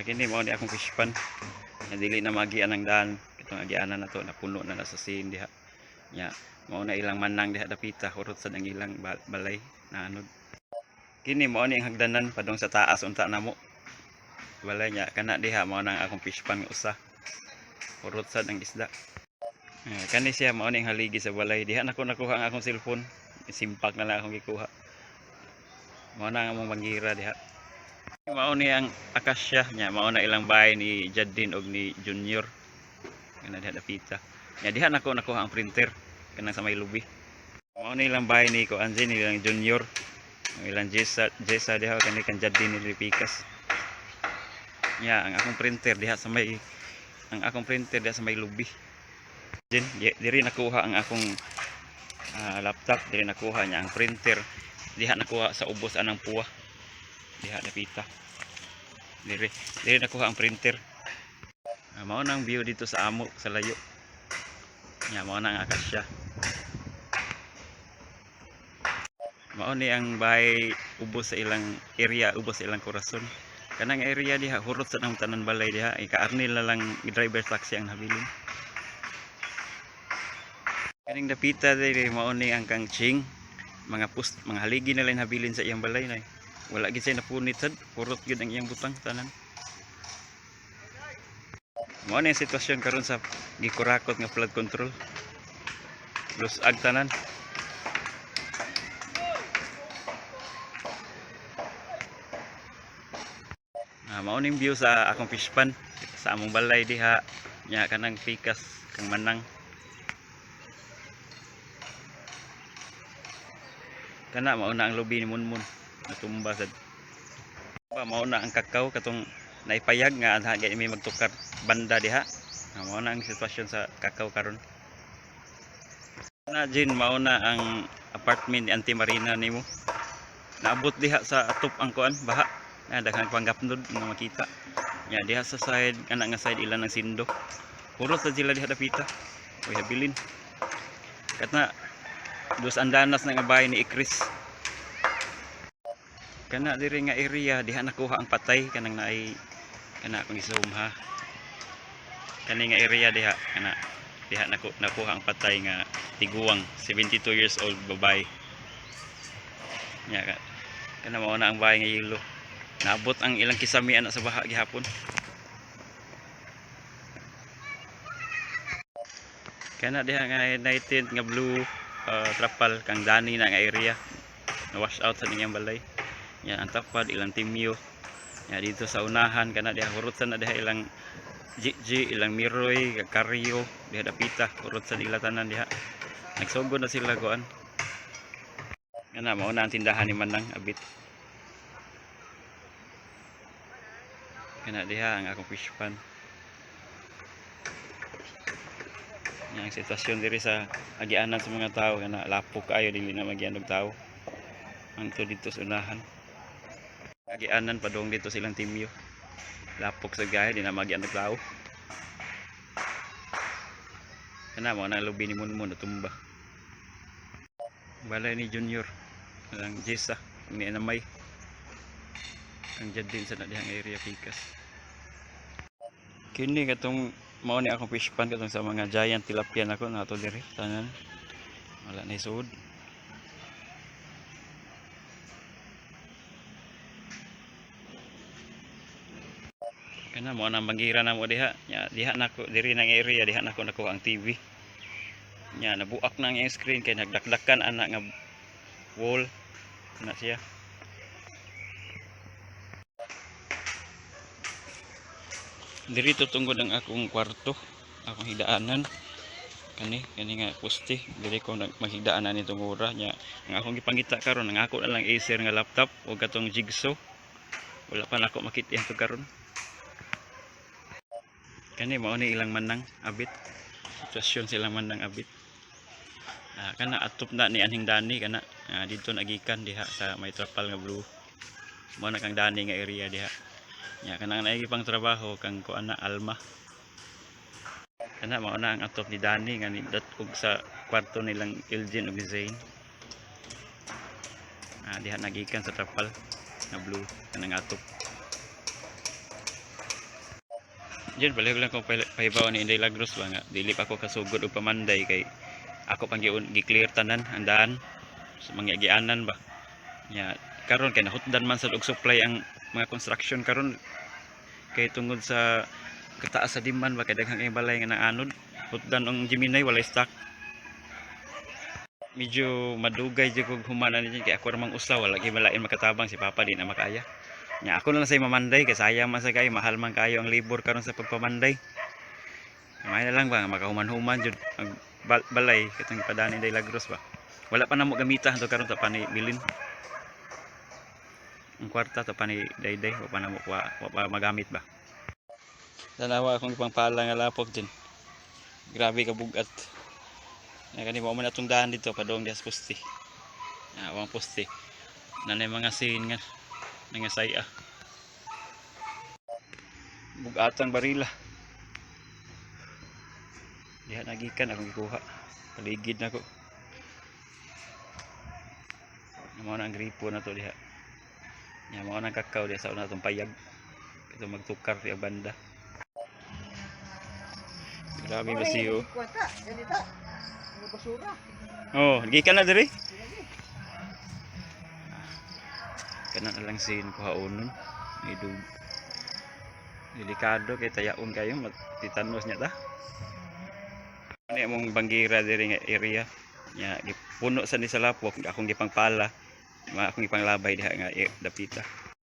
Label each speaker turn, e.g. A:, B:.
A: Kini mao ni akong fish pan. Dili na magian ang daan. Itong agianan na to napuno na sa sin diha. Nya mao na ilang manang diha dapita hurot sa ang ilang balay na anod. Kini mao ni ang hagdanan padong sa taas unta namo. Balay nya kana diha mao nang akong fish pan nga usa. Hurot sa ang isda. Kani siya mao ni ang haligi sa balay. Diha nako nakuha ang akong cellphone. Simpak na lang akong gikuha. Mao na ang among mangira diha. Mao ni ang akasya nya mao na ilang bahay ni Jadin og ni Junior. Kana diha dapita. Nya diha nako nakuha ang printer kanang sa may lubi. Mao ni ilang bahay ni ko Anjin ni ilang Junior. Ang ilang Jessa diha kani kan Jadin ni Pikas. Nya ang akong printer diha sa may lubi. Diri nakuha ang akong laptop, diri nakuha niya ang printer, diha nakuha sa ubos anang puwa. Diha dapita. Diri nakuha ang printer. Mao nang view dito sa amo sa layo. Nya mao na ang akasya. Mao ni ang bahay ubos sa ilang area, ubos sa ilang korason. Kanang area diha hurot sa nang tanan balay diha, ika-arnil na lang driver taxi ang nabilin. Kaning dapita diri mao ni ang kangching, mga haligi na lang nabilin sa iyang balay na. Wala gid say napunit sad, hurot gid ang iyang butang tanan. Mao ni ang sitwasyon karon sa gikurakot nga flood control. Lusag tanan. Mao ning view sa akong fish pan sa among balay diha. Nya kanang pikas kang manang. Kana mao na ang lubi ni Munmun natumba sad. Mao na ang kakao katong naipayag nga anha gyud may magtukar banda diha. Mao na ang sitwasyon sa kakao karon. Na Jin mao na ang apartment ni Auntie Marina nimo. Naabot diha sa atop ang kuan baha. Daghang panggapnod nga makita. Nya diha sa side kana nga side ilan ng sindo. Puro sa sila diha dapita. Uy habilin. Katna dos andanas na nga bahay ni Ikris. Kana diri nga area diha nakuha ang patay kanang naay kana akong i-zoom ha. Kani nga area diha kana diha nakuha ang patay nga tiguwang 72 years old babae. Nya kana mao na ang bahay nga yelo. Naabot ang ilang kisami ana sa baha gihapon. Kana diha nga United nga blue trapal kang dani na nga area. Na wash out sa niyang balay. Yan ang tapad ilang timyo. Ya dito sa unahan kana diha hurot sa na diha ilang Gigi, ilang Miroy, Karyo, diha dapita hurot sa nila tanan diha. Nagsugod na sila kuan. Kana mao na ang tindahan ni Manang abit. Kana diha ang akong fish pan. Yang sitwasyon diri sa agianan sa mga tao kana lapok kayo dili na magian og tao. Angto dito sa unahan. Agianan padong dito silang timyo. Lapok sa gahe di na magian og tao. Kana mao na lubi ni Munmun natumba. Balay ni Junior ang Jessa ni Anamay. Ang Jadin sa dihang area Pikas. Kini katong mao ni akong fish pan katong sa mga giant tilapia nako nato diri tanan. Wala na isud. Kana mao nang mangira na mo diha. Nya diha nako diri nang area diha nako nakuha ang TV. Nya nabuak na ang iyang screen kay nagdakdakan ana nga wall na siya. Diri tungod ang akong kwarto, akong higdaanan. Kani nga poste, diri ko maghigdaanan nitong ora nya. Ang akong gipangita karon ang ako na lang Acer nga laptop o katong Jigsaw. Wala pa nako makit-an to karon. Kani mao ni ilang manang abit. Sitwasyon silang manang abit. Kana atop na ni anhing Dani kana dito nagikan diha sa may trapal nga blue. Mao na kang Dani nga area diha. Nya kanang naigi pang trabaho kang kuan na Alma. Kana mao na ang atop ni Dani nga nindot og sa kwarto nilang Elgin ug Zain. Diha nagikan sa trapal nga blue kanang atop. Diyan balik lang ko pahibaw ni Inday Lagros ba nga dili pa ako kasugod og pamanday kay ako pang gi-clear tanan ang daan sa mga gianan ba. Nya karon kay nahutdan man sad og supply ang mga construction karon kay tungod sa kataas sa demand ba kay daghang kay balay nga naanod. Hutdan ang Gemini walay stock. Medyo madugay jud kog humana ni kay ako ramang usaw wala kay balain makatabang si Papa di na makaya. Nya ako na lang say mamanday kay sayang man sa kay mahal man kayo ang labor karon sa pagpamanday. May na lang ba makahuman-human jud ang balay katong ipadani Day Lagros ba. Wala pa namo gamita to karon ta pani bilin. Ang kwarta to pani Dayday wa pa namo wa pa magamit ba. Dalawa akong ipangpala nga lapok din. Grabe ka bugat. Na kani mo man atong daan dito padong dias poste. Awang poste. Nanay mga sin nga nga saya. Bugatang barila. Diha nagikan akong gikuha. Paligid nako. Mao na ang gripo na to diha. Nya mao nang kakao diha sa una tong payag. Ito magtukar sa banda. Grabe ba siyo? Oh, gikan na diri. Kana na lang sin kuhaonon. Idug. Delikado kay tayaon kayo matitanos nya ta. Ano mong banggira diri nga area nya gipuno sa ni sa lapok akong gipangpala akong gipanglabay diha nga dapita.